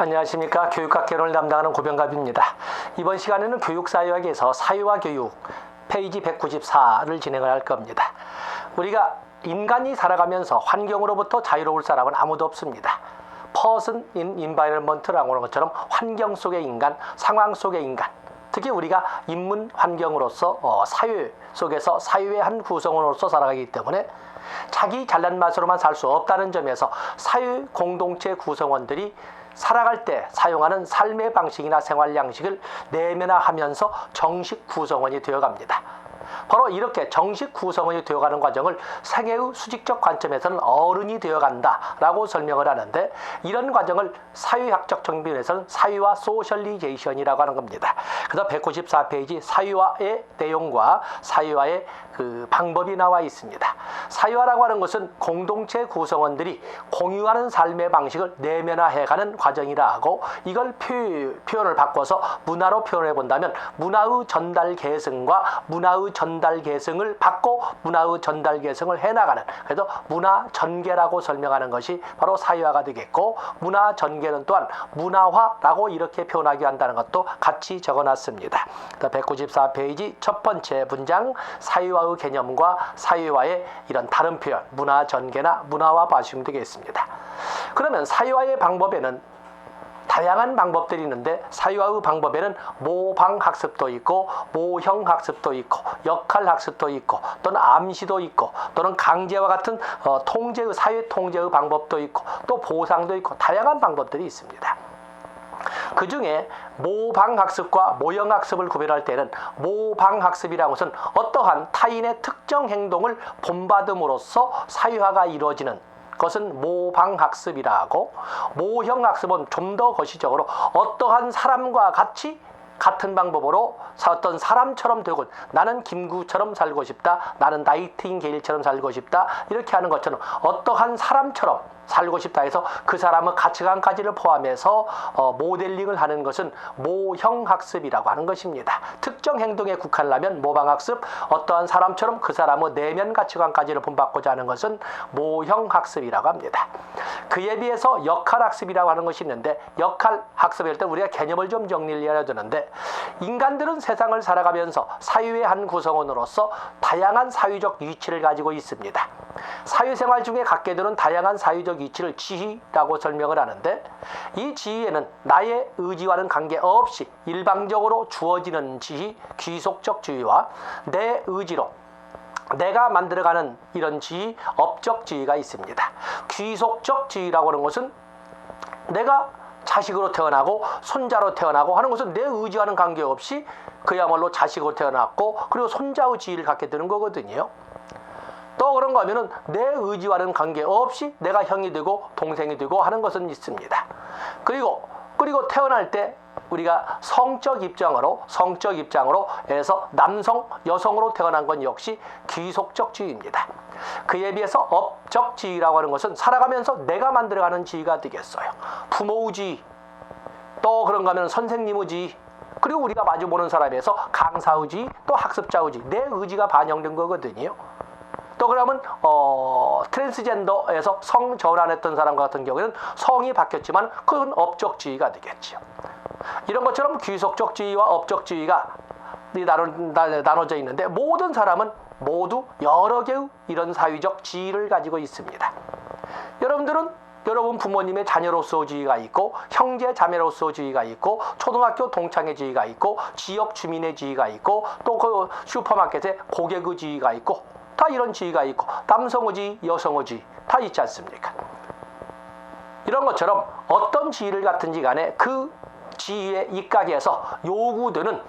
안녕하십니까. 교육학 개론을 담당하는 고병갑입니다. 이번 시간에는 교육사회학에서 사회와 교육 페이지 194를 진행을 할 겁니다. 우리가 인간이 살아가면서 환경으로부터 자유로울 사람은 아무도 없습니다. Person in Environment라고 하는 것처럼 환경 속의 인간, 상황 속의 인간, 특히 우리가 인문 환경으로서 사회 속에서 사회의 한 구성원으로서 살아가기 때문에 자기 잘난 맛으로만 살 수 없다는 점에서 사회 공동체 구성원들이 살아갈 때 사용하는 삶의 방식이나 생활 양식을 내면화하면서 정식 구성원이 되어갑니다. 바로 이렇게 정식 구성원이 되어가는 과정을 생애의 수직적 관점에서는 어른이 되어간다라고 설명을 하는데, 이런 과정을 사회학적 측면에서는 사회와 소셜리제이션이라고 하는 겁니다. 그래서 194페이지 사회화의 내용과 사회화의 그 방법이 나와 있습니다. 사회화라고 하는 것은 공동체 구성원들이 공유하는 삶의 방식을 내면화해가는 과정이라 하고, 이걸 표현을 바꿔서 문화로 표현해 본다면 문화의 전달 계승과 문화의 전달 계승을 받고 문화의 전달 계승을 해나가는, 그래서 문화 전개라고 설명하는 것이 바로 사회화가 되겠고, 문화 전개는 또한 문화화라고 이렇게 표현하기 한다는 것도 같이 적어놨습니다. 194페이지 첫 번째 문장, 사회화의 개념과 사회화의 이런 다른 표현, 문화 전개나 문화화 봐주시면 되겠습니다. 그러면 사회화의 방법에는 다양한 방법들이 있는데, 사회화의 방법에는 모방학습도 있고 모형학습도 있고 역할학습도 있고 또는 암시도 있고 또는 강제와 같은 통제의 사회 통제의 방법도 있고 또 보상도 있고 다양한 방법들이 있습니다. 그 중에 모방학습과 모형학습을 구별할 때는, 모방학습이라는 것은 어떠한 타인의 특정 행동을 본받음으로써 사회화가 이루어지는 것은 모방학습이라 하고, 모형학습은 좀 더 거시적으로 어떠한 사람과 같은 방법으로 어떤 사람처럼 되고, 나는 김구처럼 살고 싶다, 나는 나이팅게일처럼 살고 싶다, 이렇게 하는 것처럼 어떠한 사람처럼 살고 싶다 해서 그 사람의 가치관까지를 포함해서 모델링을 하는 것은 모형학습이라고 하는 것입니다. 특정 행동에 국한하면 모방학습, 어떠한 사람처럼 그 사람의 내면 가치관까지를 본받고자 하는 것은 모형학습이라고 합니다. 그에 비해서 역할학습이라고 하는 것이 있는데, 역할학습일 때 우리가 개념을 좀 정리를 해야 되는데, 인간들은 세상을 살아가면서 사회의 한 구성원으로서 다양한 사회적 위치를 가지고 있습니다. 사회생활 중에 갖게 되는 다양한 사회적 위치를 지위라고 설명을 하는데, 이 지위에는 나의 의지와는 관계없이 일방적으로 주어지는 지위, 귀속적 지위와 내 의지로 내가 만들어가는 이런 지위, 업적 지위가 있습니다. 귀속적 지위라고 하는 것은 내가 자식으로 태어나고 손자로 태어나고 하는 것은 내 의지와는 관계없이 그야말로 자식으로 태어났고 그리고 손자의 지위를 갖게 되는 거거든요. 또 그런가 하면은 내 의지와는 관계없이 내가 형이 되고 동생이 되고 하는 것은 있습니다. 그리고 태어날 때 우리가 성적 입장으로 해서 남성, 여성으로 태어난 건 역시 귀속적 지위입니다. 그에 비해서 업적 지위라고 하는 것은 살아가면서 내가 만들어가는 지위가 되겠어요. 부모의 지위, 또 그런가 하면 선생님의 지위, 그리고 우리가 마주보는 사람에서 강사의 지위, 또 학습자의 지위, 내 의지가 반영된 거거든요. 또 그러면 트랜스젠더에서 성 전환했던 사람 같은 경우에는 성이 바뀌었지만 그건 업적 지위가 되겠죠. 이런 것처럼 귀속적 지위와 업적 지위가 나눠져 있는데, 모든 사람은 모두 여러 개의 이런 사회적 지위를 가지고 있습니다. 여러분 부모님의 자녀로서의 지위가 있고, 형제 자매로서의 지위가 있고, 초등학교 동창의 지위가 있고, 지역 주민의 지위가 있고, 또 그 슈퍼마켓의 고객의 지위가 있고, 다 이런 지위가 있고, 남성의 지위, 여성의 지위 다 있지 않습니까? 이런 것처럼 어떤 지위를 갖든지 간에 그 지위에 입각해서 요구되는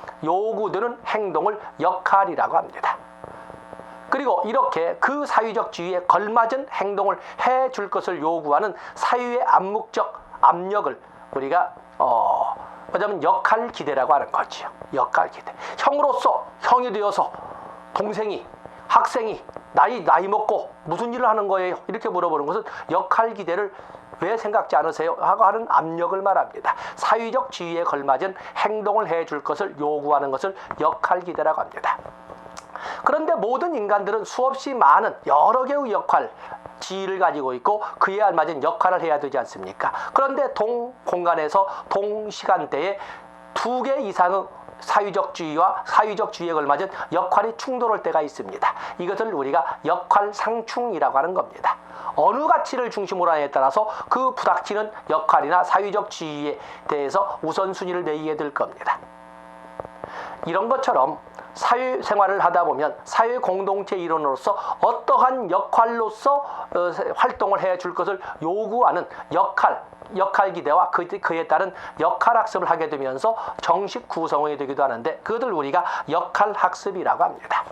행동을 역할이라고 합니다. 그리고 이렇게 그 사회적 지위에 걸맞은 행동을 해줄 것을 요구하는 사회의 암묵적 압력을 우리가 뭐냐면 역할 기대라고 하는 거죠. 역할 기대. 형이 되어서 동생이, 학생이 나이 먹고 무슨 일을 하는 거예요? 이렇게 물어보는 것은 역할 기대를 왜 생각지 않으세요? 하고 하는 압력을 말합니다. 사회적 지위에 걸맞은 행동을 해줄 것을 요구하는 것을 역할 기대라고 합니다. 그런데 모든 인간들은 수없이 많은 여러 개의 역할, 지위를 가지고 있고 그에 알맞은 역할을 해야 되지 않습니까? 그런데 동 공간에서 동 시간대에 두 개 이상의 사회적 지위와 사회적 지위에 걸맞은 역할이 충돌할 때가 있습니다. 이것을 우리가 역할 상충이라고 하는 겁니다. 어느 가치를 중심으로 하느냐에 따라서 그 부닥치는 역할이나 사회적 지위에 대해서 우선순위를 매기게 될 겁니다. 이런 것처럼 사회생활을 하다 보면 사회 공동체 일원으로서 어떠한 역할로서 활동을 해줄 것을 요구하는 역할 기대와 그에 따른 역할 학습을 하게 되면서 정식 구성원이 되기도 하는데 그것을 우리가 역할 학습이라고 합니다.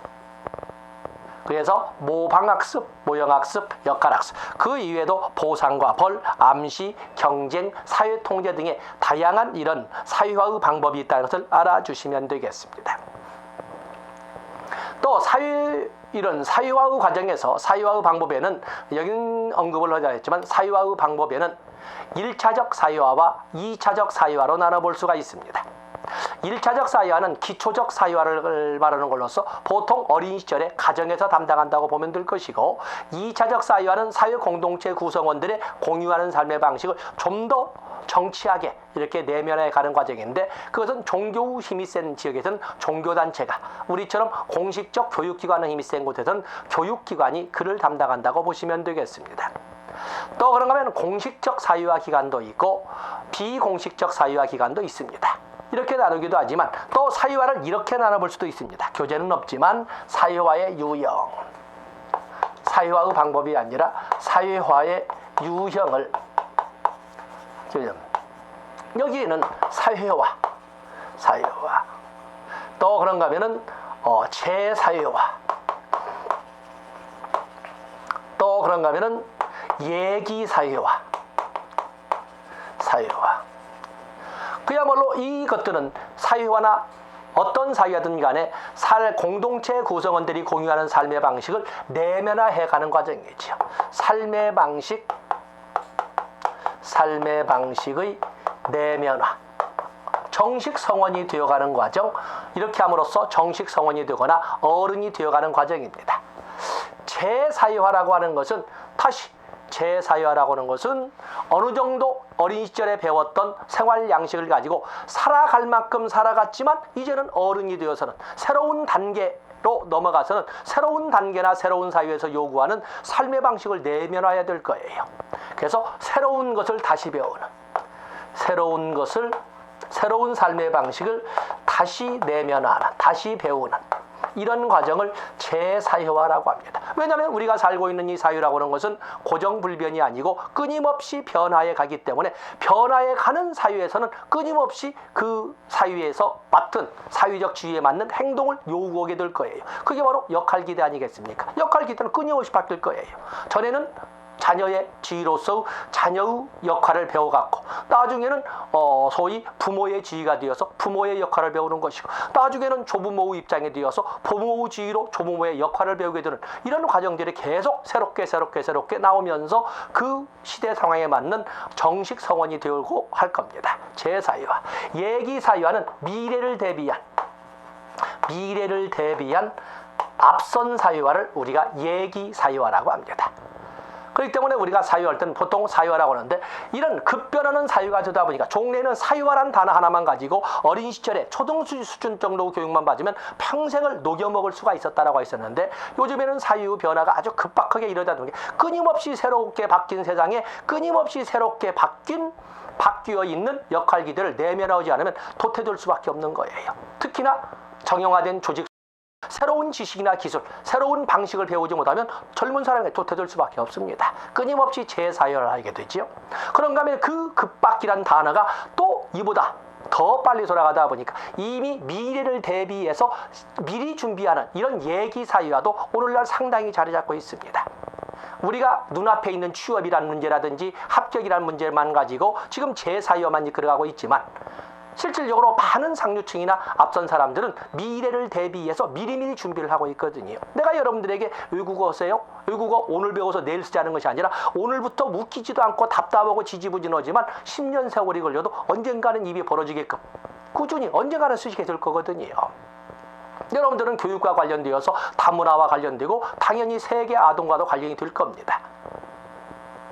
그래서 모방학습, 모형학습, 역할학습, 그 이외에도 보상과 벌, 암시, 경쟁, 사회통제 등의 다양한 이런 사회화의 방법이 있다는 것을 알아주시면 되겠습니다. 또 이런 사회화의 과정에서 사회화의 방법에는 여기 언급을 하자 했지만 사회화의 방법에는 1차적 사회화와 2차적 사회화로 나눠볼 수가 있습니다. 1차적 사회화는 기초적 사회화를 말하는 걸로서 보통 어린 시절에 가정에서 담당한다고 보면 될 것이고 2차적 사회화는 사회 공동체 구성원들의 공유하는 삶의 방식을 좀 더 정치하게 이렇게 내면해 가는 과정인데 그것은 종교 힘이 센 지역에서는 종교단체가 우리처럼 공식적 교육기관의 힘이 센 곳에서는 교육기관이 그를 담당한다고 보시면 되겠습니다. 또 그런가 하면 공식적 사회화 기관도 있고 비공식적 사회화 기관도 있습니다. 이렇게 나누기도 하지만 또 사회화를 이렇게 나눠볼 수도 있습니다. 교재는 없지만 사회화의 유형, 사회화의 방법이 아니라 사회화의 유형을 여기에는 사회화 또 그런가 하면은 재사회화 또 그런가 하면은 얘기사회화 그야말로 이것들은 사회화나 어떤 사회화든 간에 공동체 구성원들이 공유하는 삶의 방식을 내면화해가는 과정이죠. 삶의 방식의 내면화, 정식 성원이 되어가는 과정, 이렇게 함으로써 정식 성원이 되거나 어른이 되어가는 과정입니다. 재사회화라고 하는 것은 어느 정도 어린 시절에 배웠던 생활 양식을 가지고 살아갈 만큼 살아갔지만 이제는 어른이 되어서는 새로운 단계로 넘어가서는 새로운 단계나 새로운 사회에서 요구하는 삶의 방식을 내면화해야 될 거예요. 그래서 새로운 것을 다시 배우는, 새로운 삶의 방식을 다시 내면화하는, 다시 배우는 이런 과정을 재사회화라고 합니다. 왜냐하면 우리가 살고 있는 이 사회라고 하는 것은 고정불변이 아니고 끊임없이 변화해 가기 때문에 변화해 가는 사회에서는 끊임없이 그 사회에서 맡은 사회적 지위에 맞는 행동을 요구하게 될 거예요. 그게 바로 역할기대 아니겠습니까? 역할기대는 끊임없이 바뀔 거예요. 전에는 자녀의 지위로서 자녀의 역할을 배워갖고 나중에는 소위 부모의 지위가 되어서 부모의 역할을 배우는 것이고 나중에는 조부모의 입장에 되어서 부모의 지위로 조부모의 역할을 배우게 되는 이런 과정들이 계속 새롭게 나오면서 그 시대 상황에 맞는 정식 성원이 되고 할 겁니다. 재사회화. 얘기사회화는 미래를 대비한 앞선 사회화를 우리가 얘기사회화라고 합니다. 그렇기 때문에 우리가 사회화할 때는 보통 사회화라고 하는데 이런 급변하는 사회가 되다 보니까 종래에는 사회화란 단어 하나만 가지고 어린 시절에 초등수 수준 정도 교육만 받으면 평생을 녹여먹을 수가 있었다라고 했었는데 요즘에는 사회의 변화가 아주 급박하게 일어나다 보니 끊임없이 새롭게 바뀐 세상에 끊임없이 새롭게 바뀌어 있는 역할기들을 내면화하지 않으면 도태될 수밖에 없는 거예요. 특히나 정형화된 조직 새로운 지식이나 기술, 새로운 방식을 배우지 못하면 젊은 사람에게 도태될 수밖에 없습니다. 끊임없이 재사회화를 하게 되죠. 그런가 하면 그 급박이란 단어가 또 이보다 더 빨리 돌아가다 보니까 이미 미래를 대비해서 미리 준비하는 이런 얘기사회화도 오늘날 상당히 자리 잡고 있습니다. 우리가 눈앞에 있는 취업이라는 문제라든지 합격이라는 문제만 가지고 지금 재사회화만 이끌어가고 있지만 실질적으로 많은 상류층이나 앞선 사람들은 미래를 대비해서 미리미리 준비를 하고 있거든요. 내가 여러분들에게 외국어세요? 외국어 오늘 배워서 내일 쓰자는 것이 아니라 오늘부터 웃기지도 않고 답답하고 지지부진하지만 10년 세월이 걸려도 언젠가는 입이 벌어지게끔 꾸준히 언젠가는 쓰시게 될 거거든요. 여러분들은 교육과 관련되어서 다문화와 관련되고 당연히 세계 아동과도 관련이 될 겁니다.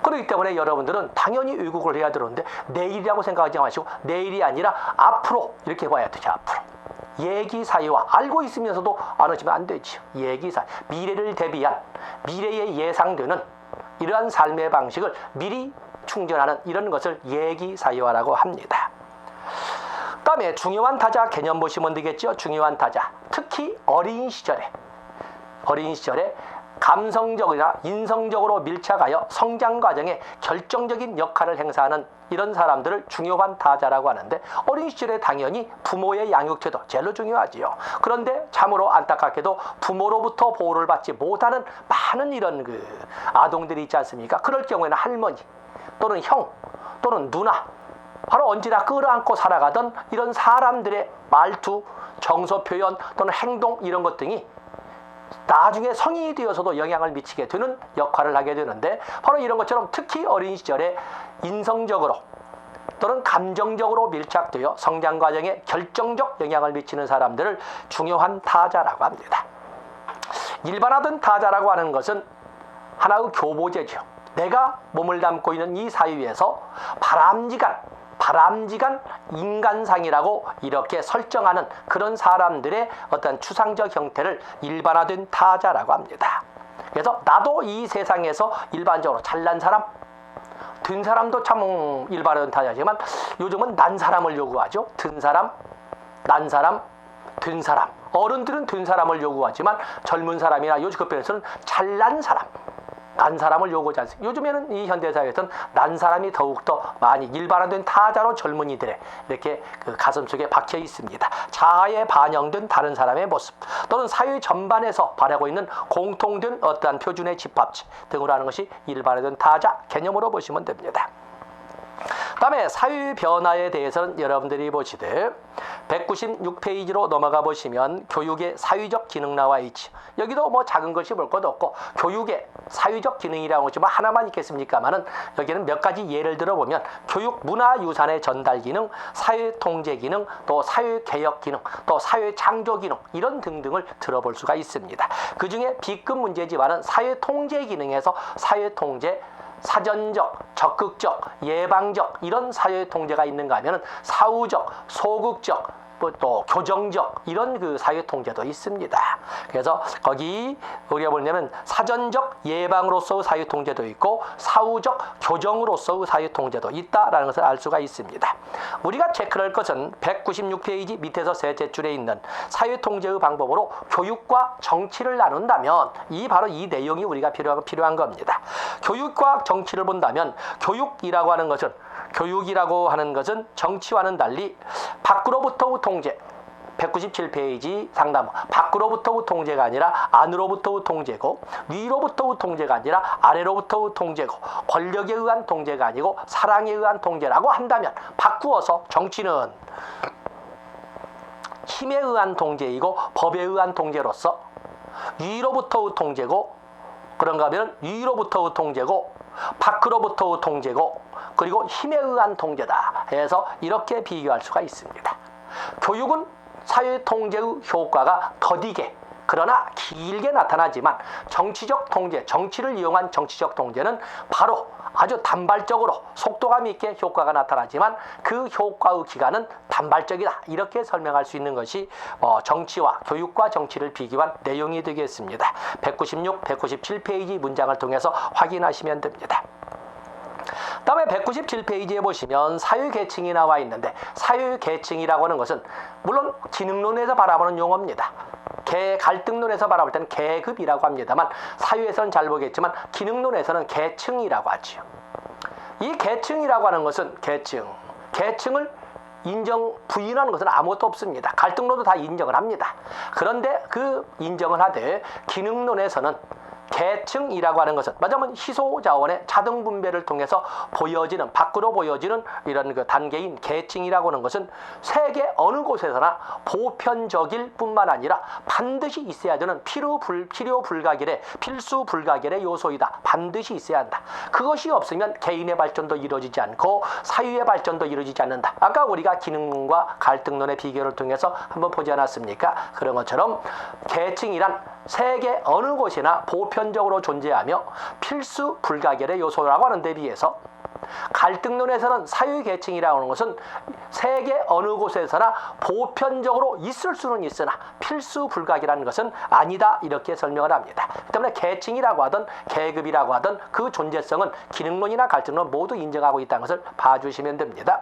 그렇기 때문에 여러분들은 당연히 외국어를 해야 되는데 내일이라고 생각하지 마시고 내일이 아니라 앞으로 이렇게 봐야 되죠. 앞으로. 예기사유와 알고 있으면서도 안 하시면 안 되죠. 예기사유. 미래를 대비한 미래에 예상되는 이러한 삶의 방식을 미리 충전하는 이런 것을 예기사유화라고 합니다. 다음에 중요한 타자 개념 보시면 되겠죠. 중요한 타자. 특히 어린 시절에 감성적이나 인성적으로 밀착하여 성장 과정에 결정적인 역할을 행사하는 이런 사람들을 중요한 타자라고 하는데, 어린 시절에 당연히 부모의 양육 태도 제일 중요하지요. 그런데 참으로 안타깝게도 부모로부터 보호를 받지 못하는 많은 이런 아동들이 있지 않습니까? 그럴 경우에는 할머니 또는 형 또는 누나, 바로 언제나 끌어안고 살아가던 이런 사람들의 말투, 정서 표현 또는 행동 이런 것 등이 나중에 성인이 되어서도 영향을 미치게 되는 역할을 하게 되는데, 바로 이런 것처럼 특히 어린 시절에 인성적으로 또는 감정적으로 밀착되어 성장 과정에 결정적 영향을 미치는 사람들을 중요한 타자라고 합니다. 일반화된 타자라고 하는 것은 하나의 교보제죠. 내가 몸을 담고 있는 이 사유에서 바람직한 인간상이라고 이렇게 설정하는 그런 사람들의 어떤 추상적 형태를 일반화된 타자라고 합니다. 그래서 나도 이 세상에서 일반적으로 잘난 사람, 든 사람도 참 일반화된 타자지만 요즘은 난 사람을 요구하죠. 든 사람, 난 사람, 든 사람. 어른들은 든 사람을 요구하지만 젊은 사람이나 요즘 급변에서는 잘난 사람, 난 사람을 요구하지 않습니다. 요즘에는 이 현대사회에서는 난 사람이 더욱더 많이 일반화된 타자로 젊은이들의 이렇게 가슴속에 박혀 있습니다. 자아에 반영된 다른 사람의 모습 또는 사회 전반에서 발하고 있는 공통된 어떠한 표준의 집합체 등으로 하는 것이 일반화된 타자 개념으로 보시면 됩니다. 다음에 사유 변화에 대해서는 여러분들이 보시되 196페이지로 넘어가 보시면 교육의 사유적 기능 나와 있지. 여기도 뭐 작은 것이 볼 것도 없고 교육의 사유적 기능이라고 하지만 하나만 있겠습니까만은 여기는 몇 가지 예를 들어보면 교육 문화유산의 전달 기능, 사회 통제 기능, 또 사회 개혁 기능, 또 사회 창조 기능 이런 등등을 들어볼 수가 있습니다. 그 중에 B급 문제지만은 사회 통제 기능에서 사회 통제 사전적, 적극적, 예방적 이런 사회 통제가 있는가 하면은 사후적, 소극적, 또 교정적 이런 사회 통제도 있습니다. 그래서 거기 우리가 보려면 사전적 예방으로서의 사회 통제도 있고 사후적 교정으로서의 사회 통제도 있다라는 것을 알 수가 있습니다. 우리가 체크할 것은 196페이지 밑에서 셋째 줄에 있는 사회 통제의 방법으로 교육과 정치를 나눈다면 바로 이 내용이 우리가 필요한 겁니다. 교육과 정치를 본다면 교육이라고 하는 것은 정치와는 달리 밖으로부터의 통제, 197페이지 상담, 밖으로부터의 통제가 아니라 안으로부터의 통제고, 위로부터의 통제가 아니라 아래로부터의 통제고, 권력에 의한 통제가 아니고 사랑에 의한 통제라고 한다면, 바꾸어서 정치는 힘에 의한 통제이고 법에 의한 통제로서 위로부터의 통제고, 그런가 하면 위로부터의 통제고 밖으로부터의 통제고 그리고 힘에 의한 통제다 해서 이렇게 비교할 수가 있습니다. 교육은 사회 통제의 효과가 더디게 그러나 길게 나타나지만 정치적 통제, 정치를 이용한 정치적 통제는 바로 아주 단발적으로 속도감 있게 효과가 나타나지만 그 효과의 기간은 단발적이다. 이렇게 설명할 수 있는 것이 정치와 교육과 정치를 비교한 내용이 되겠습니다. 196, 197페이지 문장을 통해서 확인하시면 됩니다. 다음에 197페이지에 보시면 사유계층이 나와 있는데, 사유계층이라고 하는 것은 물론 기능론에서 바라보는 용어입니다. 갈등론에서 바라볼 때는 계급이라고 합니다만 사유에서는 잘 보겠지만 기능론에서는 계층이라고 하지요. 이 계층이라고 하는 것은 계층을 부인하는 것은 아무것도 없습니다. 갈등론도 다 인정을 합니다. 그런데 그 인정을 하되 기능론에서는 계층이라고 하는 것은 말하자면 희소자원의 자동 분배를 통해서 보여지는 밖으로 보여지는 이런 그 단계인 계층이라고 하는 것은 세계 어느 곳에서나 보편적일 뿐만 아니라 반드시 있어야 되는 필요 불가결의 필수 불가결의 요소이다. 반드시 있어야 한다. 그것이 없으면 개인의 발전도 이루어지지 않고 사회의 발전도 이루어지지 않는다. 아까 우리가 기능론과 갈등론의 비교를 통해서 한번 보지 않았습니까? 그런 것처럼 계층이란 세계 어느 곳이나 보편적으로 존재하며 필수 불가결의 요소라고 하는 데 비해서 갈등론에서는 사유계층이라고 하는 것은 세계 어느 곳에서나 보편적으로 있을 수는 있으나 필수 불가결한 것은 아니다, 이렇게 설명을 합니다. 그 때문에 계층이라고 하든 계급이라고 하든 그 존재성은 기능론이나 갈등론 모두 인정하고 있다는 것을 봐주시면 됩니다.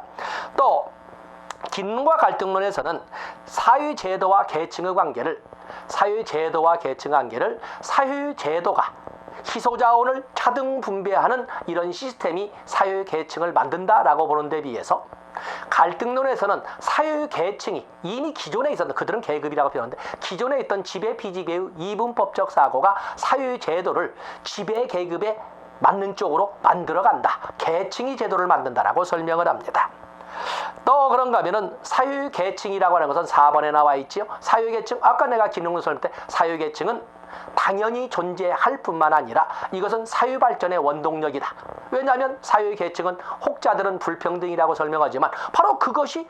또 기능과 갈등론에서는 사유제도와 계층의 관계를 사유제도가 희소자원을 차등 분배하는 이런 시스템이 사유계층을 만든다라고 보는 데 비해서 갈등론에서는 사유계층이 이미 기존에 있었던, 그들은 계급이라고 표현하는데 기존에 있던 지배 피지배의 이분법적 사고가 사유제도를 지배 계급에 맞는 쪽으로 만들어간다. 계층이 제도를 만든다라고 설명을 합니다. 또 그런가 하면은 사유계층이라고 하는 것은 4번에 나와 있지요. 사유계층, 아까 내가 기능론 설명 때 사유계층은 당연히 존재할 뿐만 아니라 이것은 사유발전의 원동력이다. 왜냐하면 사유계층은 혹자들은 불평등이라고 설명하지만 바로 그것이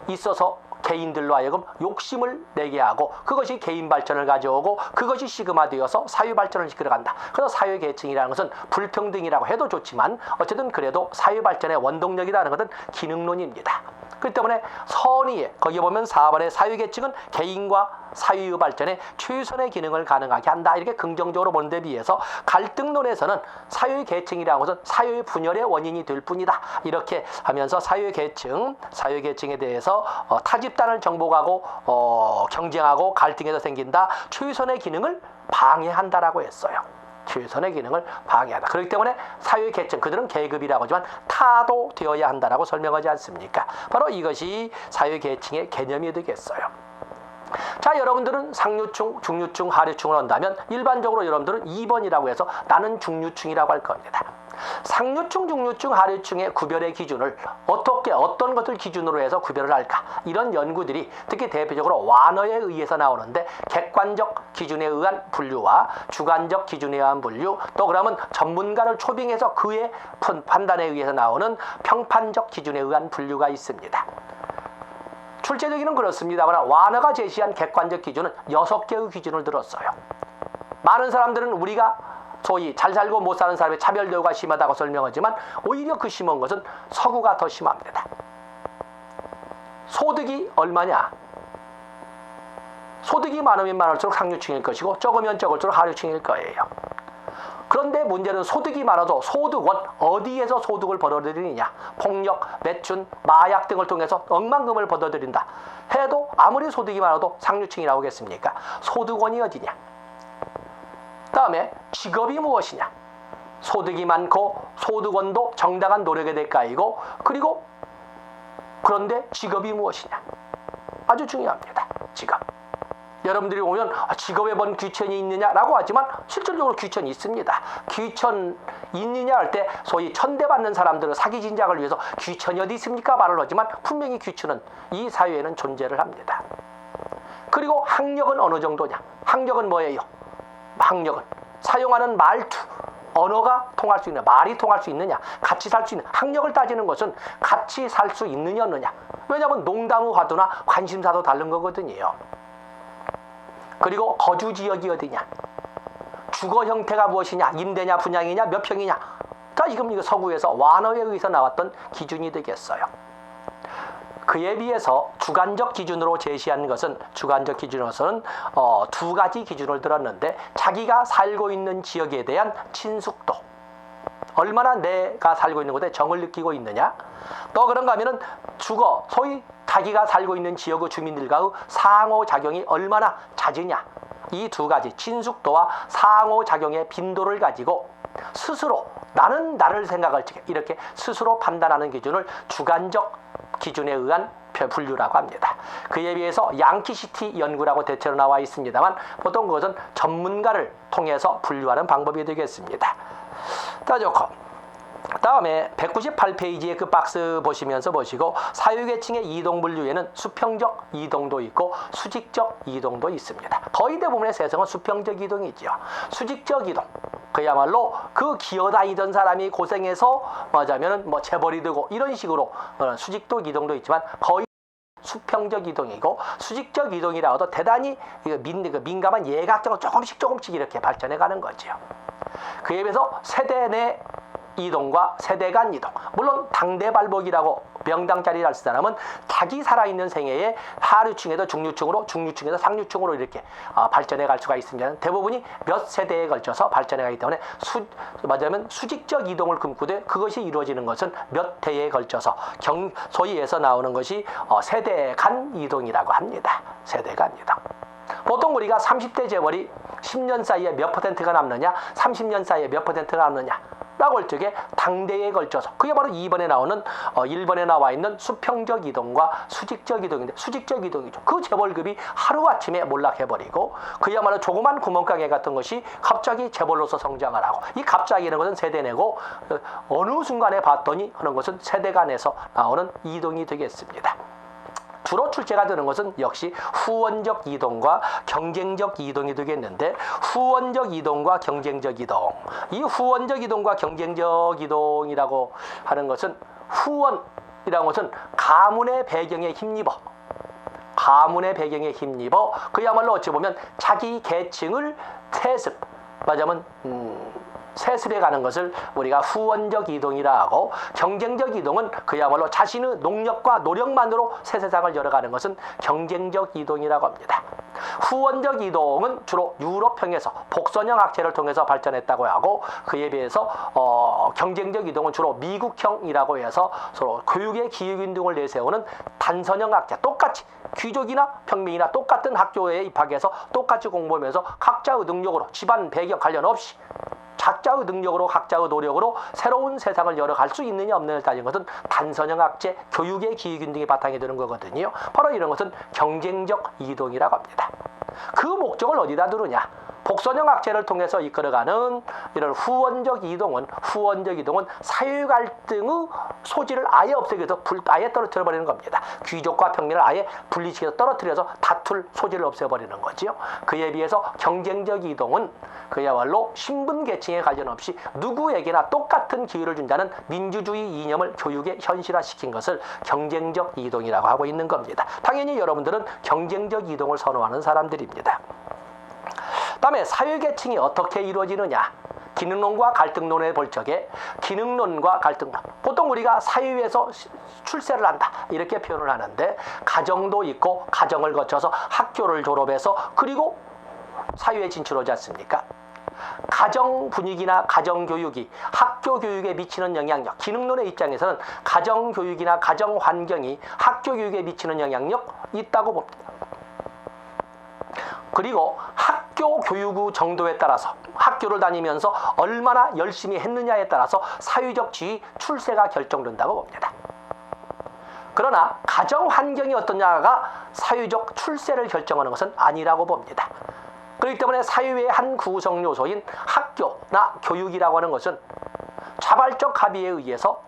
있어서 개인들로 하여금 욕심을 내게 하고 그것이 개인 발전을 가져오고 그것이 시그마되어서 사유 발전을 이끌어간다. 그래서 사유계층이라는 것은 불평등이라고 해도 좋지만 어쨌든 그래도 사유 발전의 원동력이라는 것은 기능론입니다. 그렇기 때문에 선의에 거기 보면 4번의 사유계층은 개인과 사유의 발전에 최선의 기능을 가능하게 한다. 이렇게 긍정적으로 보는 데 비해서 갈등론에서는 사유계층이라는 것은 사유의 분열의 원인이 될 뿐이다. 이렇게 하면서 사유계층에 대해서 타집단을 정복하고 경쟁하고 갈등에서 생긴다. 최선의 기능을 방해한다라고 했어요. 최선의 기능을 방해한다. 그렇기 때문에 사유계층, 그들은 계급이라고 하지만 타도 되어야 한다라고 설명하지 않습니까? 바로 이것이 사유계층의 개념이 되겠어요. 자, 여러분들은 상류층, 중류층, 하류층을 한다면 일반적으로 여러분들은 2번이라고 해서 나는 중류층이라고 할 겁니다. 상류층, 중류층, 하류층의 구별의 기준을 어떤 것을 기준으로 해서 구별을 할까? 이런 연구들이 특히 대표적으로 완어에 의해서 나오는데 객관적 기준에 의한 분류와 주관적 기준에 의한 분류, 또 그러면 전문가를 초빙해서 그의 판단에 의해서 나오는 평판적 기준에 의한 분류가 있습니다. 출제되기는 그렇습니다만 완어가 제시한 객관적 기준은 6개의 기준을 들었어요. 많은 사람들은 우리가 소위 잘 살고 못 사는 사람의 차별 대우가 심하다고 설명하지만 오히려 그 심한 것은 서구가 더 심합니다. 소득이 얼마냐? 소득이 많으면 많을수록 상류층일 것이고 적으면 적을수록 하류층일 거예요. 그런데 문제는 소득이 많아도 소득원, 어디에서 소득을 벌어들이느냐? 폭력, 매춘, 마약 등을 통해서 억만금을 벌어들인다 해도 아무리 소득이 많아도 상류층이라고 하겠습니까? 소득원이 어디냐? 다음에 직업이 무엇이냐? 소득이 많고 소득원도 정당한 노력의 대가이고, 그리고 그런데 직업이 무엇이냐? 아주 중요합니다. 직업. 여러분들이 보면 직업에 뭔 귀천이 있느냐라고 하지만 실질적으로 귀천이 있습니다. 귀천 있느냐 할 때 소위 천대받는 사람들을 사기 진작을 위해서 귀천이 어디 있습니까? 말을 하지만 분명히 귀천은 이 사회에는 존재를 합니다. 그리고 학력은 어느 정도냐? 학력은 뭐예요? 학력은 사용하는 말투, 언어가 통할 수 있느냐, 말이 통할 수 있느냐, 같이 살 수 있는, 학력을 따지는 것은 같이 살 수 있느냐 없느냐. 왜냐하면 농담의 화두나 관심사도 다른 거거든요. 그리고 거주 지역이 어디냐, 주거 형태가 무엇이냐, 임대냐, 분양이냐, 몇 평이냐. 자, 지금 이거 서구에서 완어에 의해서 나왔던 기준이 되겠어요. 그에 비해서 주관적 기준으로 제시한 것은, 주관적 기준으로서는 두 가지 기준을 들었는데, 자기가 살고 있는 지역에 대한 친숙도, 얼마나 내가 살고 있는 곳에 정을 느끼고 있느냐, 또 그런가 하면은 주거, 소위 자기가 살고 있는 지역의 주민들과의 상호작용이 얼마나 잦으냐, 이 두 가지 친숙도와 상호작용의 빈도를 가지고 스스로 나는 나를 생각할 때 이렇게 스스로 판단하는 기준을 주관적 기준에 의한 분류라고 합니다. 그에 비해서 양키시티 연구라고 대체로 나와 있습니다만 보통 그것은 전문가를 통해서 분류하는 방법이 되겠습니다. 자, 좋고 다음에 198페이지의 그 박스 보시면서 보시고 사유계층의 이동 분류에는 수평적 이동도 있고 수직적 이동도 있습니다. 거의 대부분의 세상은 수평적 이동이죠. 수직적 이동, 그야말로 그 기어다니던 사람이 고생해서 맞으면 뭐 재벌이 되고 이런 식으로 수직적 이동도 있지만 거의 수평적 이동이고 수직적 이동이라고도 대단히 민감한 예각적으로 조금씩 이렇게 발전해 가는 거죠. 그에 비해서 세대 내 이동과 세대 간 이동, 물론 당대발복이라고 명당짜리 할 사람은 자기 살아있는 생애에 하류층에서 중류층으로, 중류층에서 상류층으로 이렇게 발전해 갈 수가 있습니다. 대부분이 몇 세대에 걸쳐서 발전해 가기 때문에 맞으면 수직적 이동을 꿈꾸되 그것이 이루어지는 것은 몇 대에 걸쳐서 소위에서 나오는 것이 세대 간 이동이라고 합니다. 세대 간 이동. 보통 우리가 30대 재벌이 10년 사이에 몇 %가 남느냐, 30년 사이에 몇 %가 남느냐 라고 할 적에 당대에 걸쳐서 그게 바로 2번에 나오는 1번에 나와 있는 수평적 이동과 수직적 이동인데 수직적 이동이죠. 그 재벌급이 하루아침에 몰락해버리고 그야말로 조그만 구멍가게 같은 것이 갑자기 재벌로서 성장을 하고 이 갑자기라는 것은 세대내고 어느 순간에 봤더니 하는 것은 세대 간에서 나오는 이동이 되겠습니다. 주로 출제가 되는 것은 역시 후원적 이동과 경쟁적 이동이 되겠는데 후원적 이동과 경쟁적 이동, 이 후원적 이동과 경쟁적 이동이라고 하는 것은 후원이라는 것은 가문의 배경에 힘입어 그야말로 어찌 보면 자기 계층을 세습해 가는 것을 우리가 후원적 이동이라 하고 경쟁적 이동은 그야말로 자신의 농력과 노력만으로 새 세상을 열어가는 것은 경쟁적 이동이라고 합니다. 후원적 이동은 주로 유럽형에서 복선형 학체를 통해서 발전했다고 하고 그에 비해서 경쟁적 이동은 주로 미국형이라고 해서 서로 교육의 기획운동을 내세우는 단선형 학체, 똑같이 귀족이나 평민이나 똑같은 학교에 입학해서 똑같이 공부하면서 각자의 능력으로 집안 배경 관련 없이 각자의 능력으로 각자의 노력으로 새로운 세상을 열어갈 수 있느냐 없느냐를 따진 것은 단선형 학제, 교육의 기획 등이 바탕이 되는 거거든요. 바로 이런 것은 경쟁적 이동이라고 합니다. 그 목적을 어디다 두느냐? 복선형 학제를 통해서 이끌어가는 이런 후원적 이동은 사회 갈등의 소지를 아예 없애기도 아예 떨어뜨려 버리는 겁니다. 귀족과 평민을 아예 분리시켜서 떨어뜨려서 다툴 소지를 없애버리는 거지요. 그에 비해서 경쟁적 이동은 그야말로 신분 계층에 관련 없이 누구에게나 똑같은 기회를 준다는 민주주의 이념을 교육에 현실화시킨 것을 경쟁적 이동이라고 하고 있는 겁니다. 당연히 여러분들은 경쟁적 이동을 선호하는 사람들입니다. 다음에 사회계층이 어떻게 이루어지느냐? 기능론과 갈등론에 볼 적에 기능론과 갈등론, 보통 우리가 사회에서 출세를 한다 이렇게 표현을 하는데 가정도 있고 가정을 거쳐서 학교를 졸업해서 그리고 사회에 진출하지 않습니까? 가정 분위기나 가정 교육이 학교 교육에 미치는 영향력, 기능론의 입장에서는 가정 교육이나 가정 환경이 학교 교육에 미치는 영향력 있다고 봅니다. 그리고 학교 교육의 정도에 따라서 학교를 다니면서 얼마나 열심히 했느냐에 따라서 사회적 지위, 출세가 결정된다고 봅니다. 그러나 가정 환경이 어떠냐가 사회적 출세를 결정하는 것은 아니라고 봅니다. 그렇기 때문에 사회의 한 구성 요소인 학교나 교육이라고 하는 것은 자발적 합의에 의해서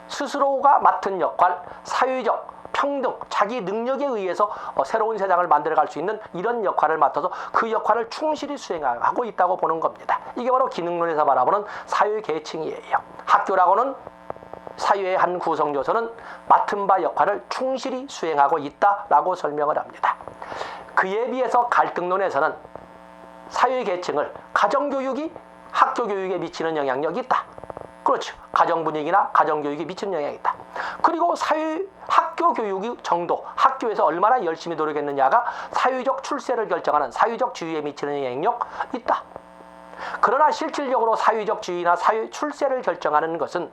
스스로가 맡은 역할, 사회적 평등, 자기 능력에 의해서 새로운 세상을 만들어갈 수 있는 이런 역할을 맡아서 그 역할을 충실히 수행하고 있다고 보는 겁니다. 이게 바로 기능론에서 바라보는 사회 계층이에요. 학교라고는 사회의 한 구성 요소는 맡은 바 역할을 충실히 수행하고 있다라고 설명을 합니다. 그에 비해서 갈등론에서는 사회 계층을 가정교육이 학교 교육에 미치는 영향력이 있다. 그렇죠. 가정 분위기나 가정 교육이 미치는 영향이 있다. 그리고 학교 교육의 정도, 학교에서 얼마나 열심히 노력했느냐가 사회적 출세를 결정하는 사회적 지위에 미치는 영향력 있다. 그러나 실질적으로 사회적 지위나 사회 출세를 결정하는 것은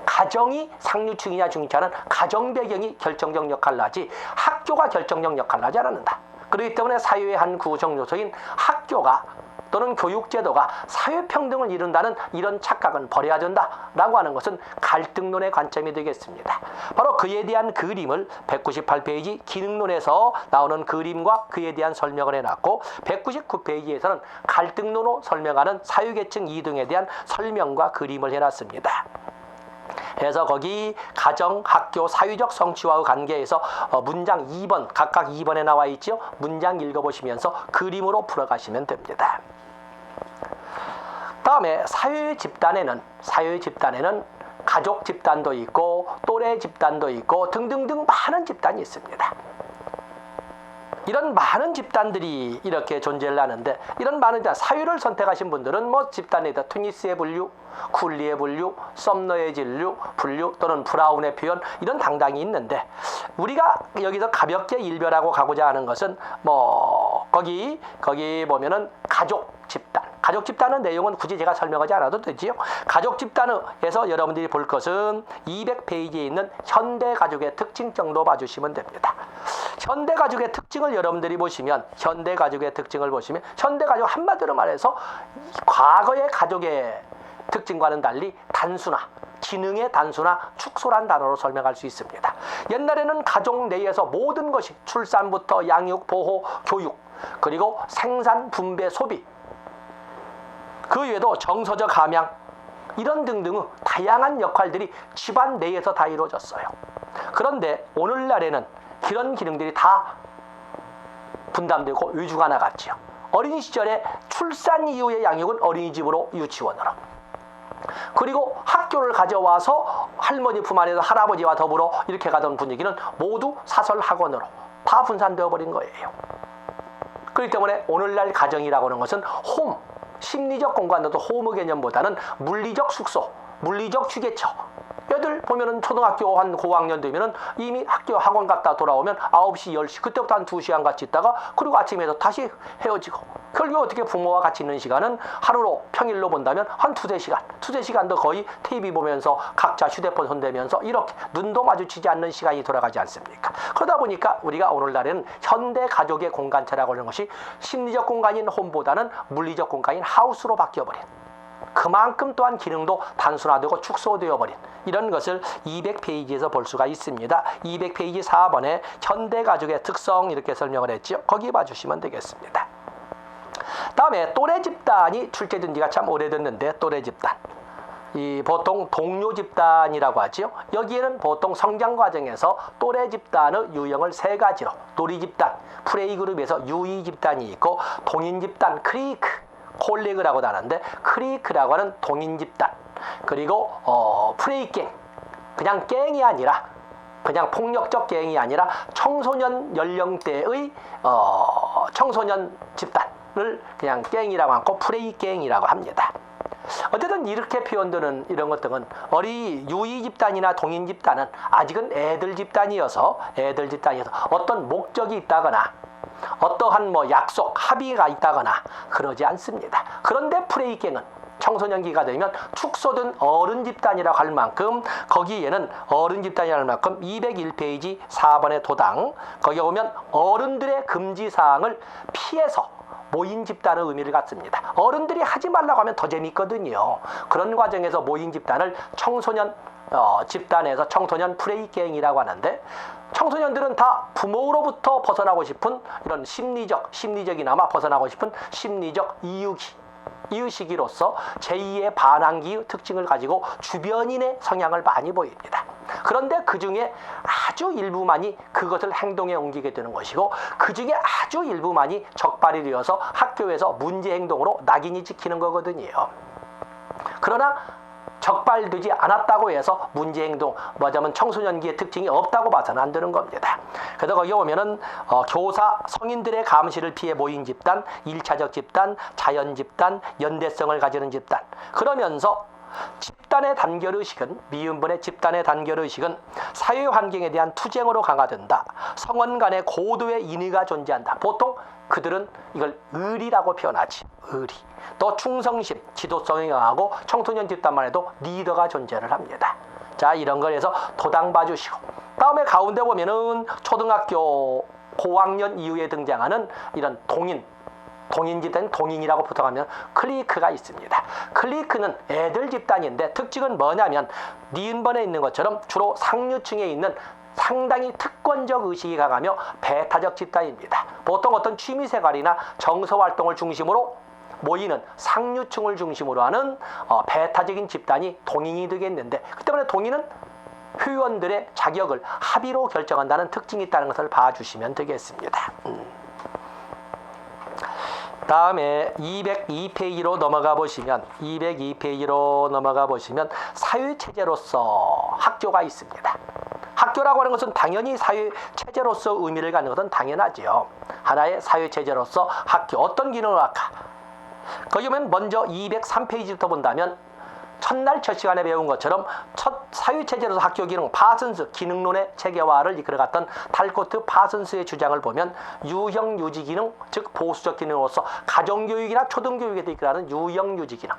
가정이 상류층이냐 중위층이냐는 가정 배경이 결정적 역할을 하지 학교가 결정적 역할을 하지 않는다. 그렇기 때문에 사회의 한 구성 요소인 학교가 또는 교육제도가 사회평등을 이룬다는 이런 착각은 버려야 된다라고 하는 것은 갈등론의 관점이 되겠습니다. 바로 그에 대한 그림을 198페이지 기능론에서 나오는 그림과 그에 대한 설명을 해놨고 199페이지에서는 갈등론으로 설명하는 사유계층 이동에 대한 설명과 그림을 해놨습니다. 그래서 거기 가정, 학교, 사회적 성취와의 관계에서 문장 2번, 각각 2번에 나와 있죠. 문장 읽어보시면서 그림으로 풀어가시면 됩니다. 다음에 사회 집단에는 가족 집단도 있고 또래 집단도 있고 등등등 많은 집단이 있습니다. 이런 많은 집단들이 이렇게 존재를 하는데 이런 많은 사유를 선택하신 분들은 뭐 집단에다 트니스의 분류, 쿨리의 분류, 썸너의 분류 또는 브라운의 표현 이런 당당히 있는데 우리가 여기서 가볍게 일별하고 가고자 하는 것은 뭐 거기 보면은 가족 집단의 내용은 굳이 제가 설명하지 않아도 되지요. 가족 집단에서 여러분들이 볼 것은 200페이지에 있는 현대 가족의 특징 정도 봐주시면 됩니다. 현대 가족의 특징을 여러분들이 보시면 현대 가족 한마디로 말해서 과거의 가족의 특징과는 달리 기능의 단순화, 축소란 단어로 설명할 수 있습니다. 옛날에는 가족 내에서 모든 것이 출산부터 양육, 보호, 교육, 그리고 생산, 분배, 소비 그 외에도 정서적 함양 이런 등등의 다양한 역할들이 집안 내에서 다 이루어졌어요. 그런데 오늘날에는 그런 기능들이 다 분담되고 위주가 나갔죠. 어린 시절에 출산 이후의 양육은 어린이집으로 유치원으로 그리고 학교를 가져와서 할머니 품 안에서 할아버지와 더불어 이렇게 가던 분위기는 모두 사설 학원으로 다 분산되어 버린 거예요. 그렇기 때문에 오늘날 가정이라고 하는 것은 심리적 공간도 홈의 개념보다는 물리적 숙소, 물리적 휴게처. 애들 보면은 초등학교 한 고학년 되면은 이미 학원 갔다 돌아오면 9시, 10시 그때부터 한 2시간 같이 있다가 그리고 아침에도 다시 헤어지고 결국 어떻게 부모와 같이 있는 시간은 하루로 평일로 본다면 한 2-3시간도 거의 TV 보면서 각자 휴대폰 손대면서 이렇게 눈도 마주치지 않는 시간이 돌아가지 않습니까? 그러다 보니까 우리가 오늘날에는 현대 가족의 공간차라고 하는 것이 심리적 공간인 홈보다는 물리적 공간인 하우스로 바뀌어버린 그만큼 또한 기능도 단순화되고 축소되어 버린 이런 것을 200페이지에서 볼 수가 있습니다. 200페이지 4번에 현대 가족의 특성 이렇게 설명을 했죠. 거기 봐주시면 되겠습니다. 다음에 또래 집단이 출제된 지가 참 오래됐는데 또래 집단. 보통 동료 집단이라고 하죠. 여기에는 보통 성장 과정에서 또래 집단의 유형을 3가지로 놀이 집단, 플레이 그룹에서 유이 집단이 있고 동인 집단, 콜레그라고도 하는데 크리크라고 하는 동인 집단 그리고 프레이 갱 그냥 갱이 아니라 그냥 폭력적 갱이 아니라 청소년 연령대의 청소년 집단을 그냥 갱이라고 하고 프레이 갱이라고 합니다. 어쨌든 이렇게 표현되는 이런 것들은 유이 집단이나 동인 집단은 아직은 애들 집단이어서 어떤 목적이 있다거나 어떠한 약속, 합의가 있다거나 그러지 않습니다. 그런데 프레이갱은 청소년기가 되면 축소된 어른 집단이라고 할 만큼 거기에는 어른 집단이라고 할 만큼 201페이지 4번의 도당 거기에 보면 어른들의 금지사항을 피해서 모인 집단의 의미를 갖습니다. 어른들이 하지 말라고 하면 더 재밌거든요. 그런 과정에서 모인 집단을 청소년 집단에서 청소년 프레이갱이라고 하는데 청소년들은 다 부모로부터 벗어나고 싶은 이런 심리적이나마 벗어나고 싶은 심리적 이유시기로서 제2의 반항기의 특징을 가지고 주변인의 성향을 많이 보입니다. 그런데 그 중에 아주 일부만이 그것을 행동에 옮기게 되는 것이고 그 중에 아주 일부만이 적발이 되어서 학교에서 문제 행동으로 낙인이 찍히는 거거든요. 그러나 적발되지 않았다고 해서 문제행동, 뭐냐면 청소년기의 특징이 없다고 봐서는 안 되는 겁니다. 그래서 거기 보면은 교사, 성인들의 감시를 피해 모인 집단, 1차적 집단, 자연 집단, 연대성을 가지는 집단. 그러면서 집단의 단결의식은 미음분의 집단의 단결의식은 사회환경에 대한 투쟁으로 강화된다. 성원 간의 고도의 인의가 존재한다. 보통 그들은 이걸 의리라고 표현하지. 의리. 또 충성심, 지도성이 강하고 청소년 집단만 해도 리더가 존재를 합니다. 자, 이런 걸 해서 도당 봐주시고 다음에 가운데 보면은 초등학교 고학년 이후에 등장하는 이런 동인 동인 집단 동인이라고 보통하면 클리크가 있습니다. 클리크는 애들 집단인데 특징은 뭐냐면 니은번에 있는 것처럼 주로 상류층에 있는 상당히 특권적 의식이 강하며 배타적 집단입니다. 보통 어떤 취미생활이나 정서활동을 중심으로 모이는 상류층을 중심으로 하는 배타적인 집단이 동인이 되겠는데, 그 때문에 동인은 회원들의 자격을 합의로 결정한다는 특징이 있다는 것을 봐주시면 되겠습니다. 다음에 202페이지로 넘어가 보시면 사회체제로서 학교가 있습니다. 학교라고 하는 것은 당연히 사회체제로서 의미를 갖는 것은 당연하지요. 하나의 사회체제로서 학교, 어떤 기능을 할까? 거기 보면 먼저 203페이지부터 본다면 첫날 첫 시간에 배운 것처럼 첫 사회체제로서 학교 기능, 파슨스 기능론의 체계화를 이끌어갔던 탈코트 파슨스의 주장을 보면 유형 유지 기능, 즉 보수적 기능으로서 가정교육이나 초등교육에서 이끌어가는 유형 유지 기능,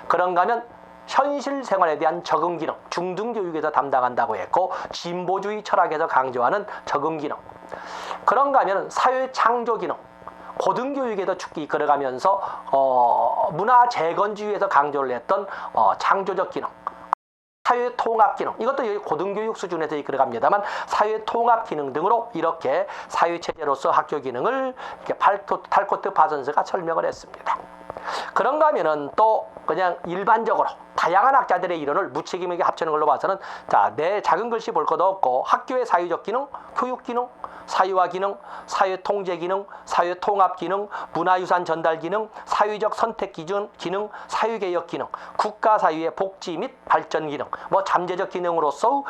그런가 하면 현실 생활에 대한 적응 기능, 중등교육에서 담당한다고 했고 진보주의 철학에서 강조하는 적응 기능, 그런가 하면 사회 창조 기능, 고등교육에서 축기 이끌어가면서 문화 재건주의에서 강조를 했던 창조적 기능, 사회 통합 기능, 이것도 고등교육 수준에서 이끌어갑니다만 사회 통합 기능 등으로 이렇게 사회체제로서 학교 기능을 이렇게 탈코트 파슨스가 설명을 했습니다. 그런가 하면은 또 그냥 일반적으로 다양한 학자들의 이론을 무책임하게 합치는 걸로 봐서는 내 작은 글씨 볼 것도 없고 학교의 사회적 기능, 교육 기능, 사회화 기능, 사회 통제 기능, 사회 통합 기능, 문화유산 전달 기능, 사회적 선택 기준 기능, 사회개혁 기능, 국가 사회의 복지 및 발전 기능, 잠재적 기능으로서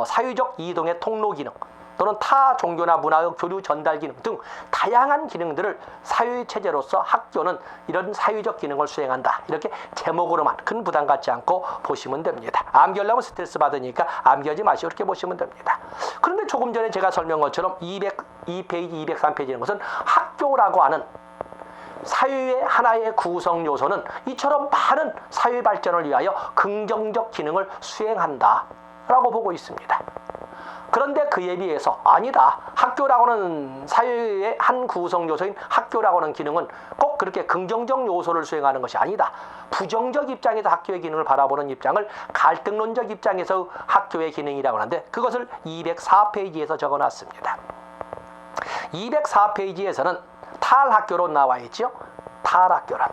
사회적 이동의 통로 기능, 또는 타 종교나 문화의 교류 전달 기능 등 다양한 기능들을 사회체제로서 학교는 이런 사회적 기능을 수행한다. 이렇게 제목으로만 큰 부담 갖지 않고 보시면 됩니다. 암기하려면 스트레스 받으니까 암기하지 마시고 이렇게 보시면 됩니다. 그런데 조금 전에 제가 설명한 것처럼 202페이지, 203페이지인 것은 학교라고 하는 사회의 하나의 구성 요소는 이처럼 많은 사회 발전을 위하여 긍정적 기능을 수행한다 라고 보고 있습니다. 그런데 그에 비해서 아니다. 학교라고는 사회의 한 구성 요소인 학교라고는 기능은 꼭 그렇게 긍정적 요소를 수행하는 것이 아니다. 부정적 입장에서 학교의 기능을 바라보는 입장을 갈등론적 입장에서 학교의 기능이라고 하는데 그것을 204페이지에서 적어놨습니다. 204페이지에서는 탈학교로 나와 있죠. 탈학교를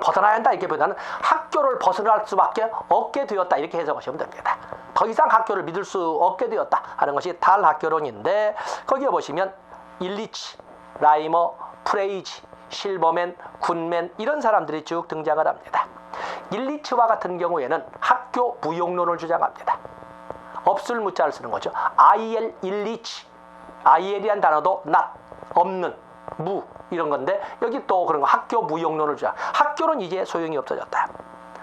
벗어나야 한다 이렇게 보다는 학교를 벗어날 수밖에 없게 되었다 이렇게 해석하시면 됩니다. 더 이상 학교를 믿을 수 없게 되었다 하는 것이 탈학교론인데 거기에 보시면 일리치, 라이머, 프레이지, 실버맨, 굿맨 이런 사람들이 쭉 등장을 합니다. 일리치와 같은 경우에는 학교 무용론을 주장합니다. 없을 무자를 쓰는 거죠. IL 일리치, IL이란 단어도 not, 없는, 무 이런 건데 여기 또 그런 거 학교 무용론을 주장. 학교는 이제 소용이 없어졌다.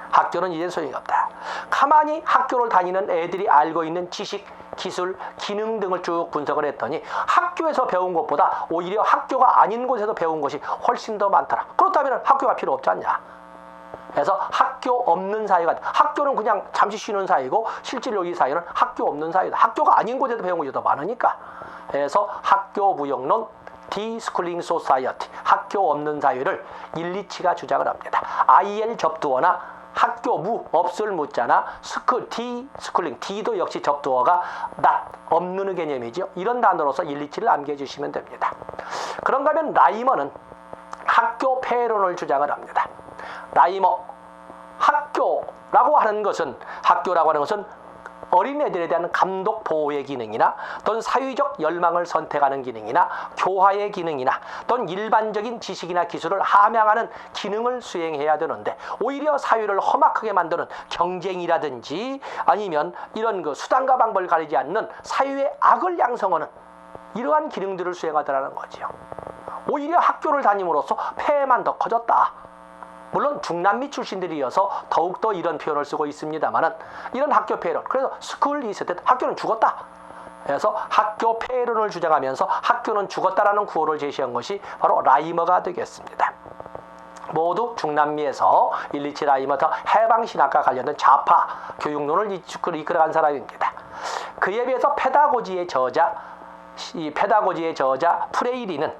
학교는 이제 소용이 없다. 가만히 학교를 다니는 애들이 알고 있는 지식, 기술, 기능 등을 쭉 분석을 했더니 학교에서 배운 것보다 오히려 학교가 아닌 곳에서 배운 것이 훨씬 더 많더라. 그렇다면 학교가 필요 없지 않냐. 그래서 학교 없는 사회가, 학교는 그냥 잠시 쉬는 사회고 실질로 이 사회는 학교 없는 사회다. 학교가 아닌 곳에서 배운 것이 더 많으니까. 그래서 학교 무용론, 디스쿨링 소사이어티, 학교 없는 사회를 일리치가 주장을 합니다. IL 접두어나 학교 무, 없을 무자나 디스쿨링, D도 역시 접두어가 not, 없는 개념이죠. 이런 단어로서 일리치를 암기해주시면 됩니다. 그런가 하면 라이머는 학교 폐해론을 주장을 합니다. 라이머, 학교라고 하는 것은 어린애들에 대한 감독 보호의 기능이나 또는 사회적 열망을 선택하는 기능이나 교화의 기능이나 또는 일반적인 지식이나 기술을 함양하는 기능을 수행해야 되는데 오히려 사회를 험악하게 만드는 경쟁이라든지 아니면 이런 수단과 방법을 가리지 않는 사회의 악을 양성하는 이러한 기능들을 수행하더라는 거죠. 오히려 학교를 다님으로써 폐해만 더 커졌다. 물론 중남미 출신들이어서 더욱더 이런 표현을 쓰고 있습니다만은 이런 학교 폐해론, 그래서 스쿨 이스트, 학교는 죽었다. 그래서 학교 폐해론을 주장하면서 학교는 죽었다라는 구호를 제시한 것이 바로 라이머가 되겠습니다. 모두 중남미에서 일리치 라이머터 해방신학과 관련된 좌파 교육론을 이끌어간 사람입니다. 그에 비해서 페다고지의 저자 프레이리는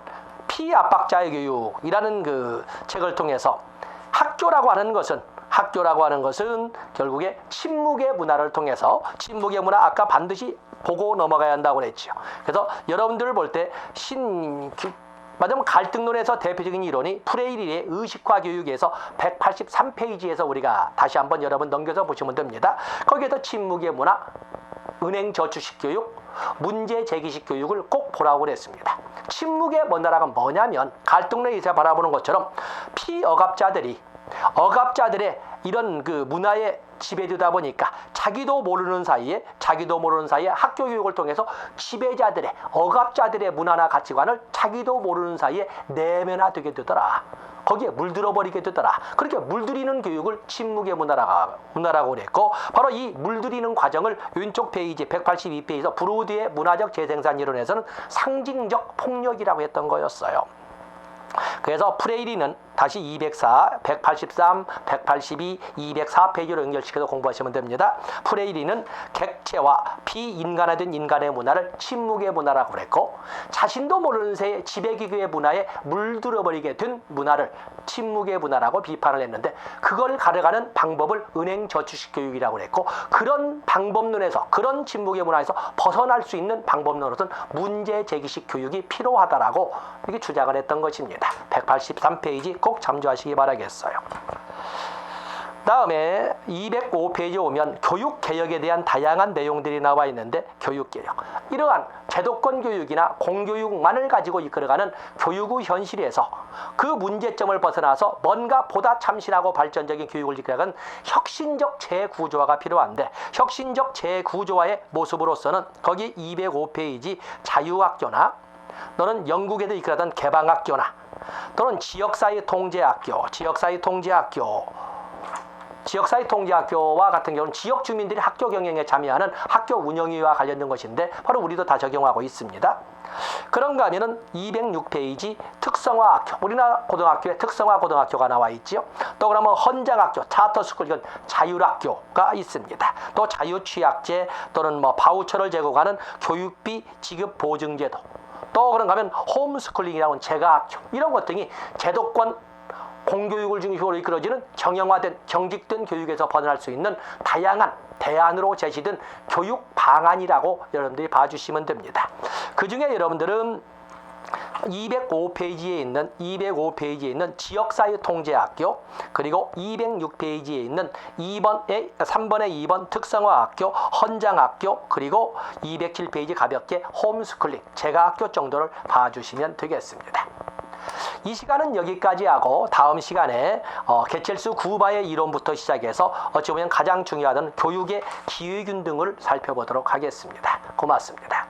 피압박자의 교육이라는 그 책을 통해서 학교라고 하는 것은 결국에 침묵의 문화를 통해서, 침묵의 문화 아까 반드시 보고 넘어가야 한다고 그랬죠. 그래서 여러분들을 볼 때 말하자면 갈등론에서 대표적인 이론이 프레이리의 의식화 교육에서 183페이지에서 우리가 다시 한번 여러분 넘겨서 보시면 됩니다. 거기에서 침묵의 문화, 은행 저축식 교육, 문제 제기식 교육을 꼭 보라고 그랬습니다. 침묵의 문화가 뭐냐면 갈등론에서 바라보는 것처럼 피억압자들의 이런 그 문화에 지배되다 보니까 자기도 모르는 사이에 학교 교육을 통해서 지배자들의, 억압자들의 문화나 가치관을 자기도 모르는 사이에 내면화되게 되더라. 거기에 물들어 버리게 되더라. 그렇게 물들이는 교육을 침묵의 문화라고 그랬고, 바로 이 물들이는 과정을 왼쪽 페이지 182페이지에서 브로드의 문화적 재생산 이론에서는 상징적 폭력이라고 했던 거였어요. 그래서 프레이리는 다시 204, 183, 182, 204페이지로 연결시켜서 공부하시면 됩니다. 프레이리는 객체와 비인간화된 인간의 문화를 침묵의 문화라고 그랬고, 자신도 모르는 새에 지배기구의 문화에 물들어버리게 된 문화를 침묵의 문화라고 비판을 했는데, 그걸 가려가는 방법을 은행 저축식 교육이라고 그랬고, 그런 방법론에서, 그런 침묵의 문화에서 벗어날 수 있는 방법론으로서는 문제 제기식 교육이 필요하다라고 이렇게 주장을 했던 것입니다. 183페이지 꼭 참조하시기 바라겠어요. 다음에 205페이지에 오면 교육개혁에 대한 다양한 내용들이 나와 있는데, 교육개혁, 이러한 제도권 교육이나 공교육만을 가지고 이끌어가는 교육 후 현실에서 그 문제점을 벗어나서 뭔가 보다 참신하고 발전적인 교육을 이끌어가는 혁신적 재구조화가 필요한데, 혁신적 재구조화의 모습으로서는 거기 205페이지 자유학교나 또는 영국에도 이끌어던 개방학교나 또는 지역사회 통제학교와 같은 경우는 지역 주민들이 학교 경영에 참여하는 학교 운영위와 관련된 것인데, 바로 우리도 다 적용하고 있습니다. 그런가 하면은 206페이지 특성화학교, 우리나라 고등학교에 특성화 고등학교가 나와 있지요. 또 그러면 헌장학교, 차터스쿨, 이건 자율학교가 있습니다. 또 자유취약제 또는 바우처를 제공하는 교육비 지급 보증제도, 또 그런가 하면 홈스쿨링이라는 재가학교, 이런 것 등이 제도권 공교육을 중심으로 이끌어지는 정형화된, 경직된 교육에서 벗어날 수 있는 다양한 대안으로 제시된 교육 방안이라고 여러분들이 봐주시면 됩니다. 그 중에 여러분들은 205페이지에 있는 지역사회 통제학교, 그리고 206페이지에 있는 3번에 2번 특성화학교, 헌장학교, 그리고 207페이지 가볍게 홈스쿨링, 재가학교 정도를 봐주시면 되겠습니다. 이 시간은 여기까지 하고, 다음 시간에 개첼수 구바의 이론부터 시작해서 어찌 보면 가장 중요하던 교육의 기회균 등을 살펴보도록 하겠습니다. 고맙습니다.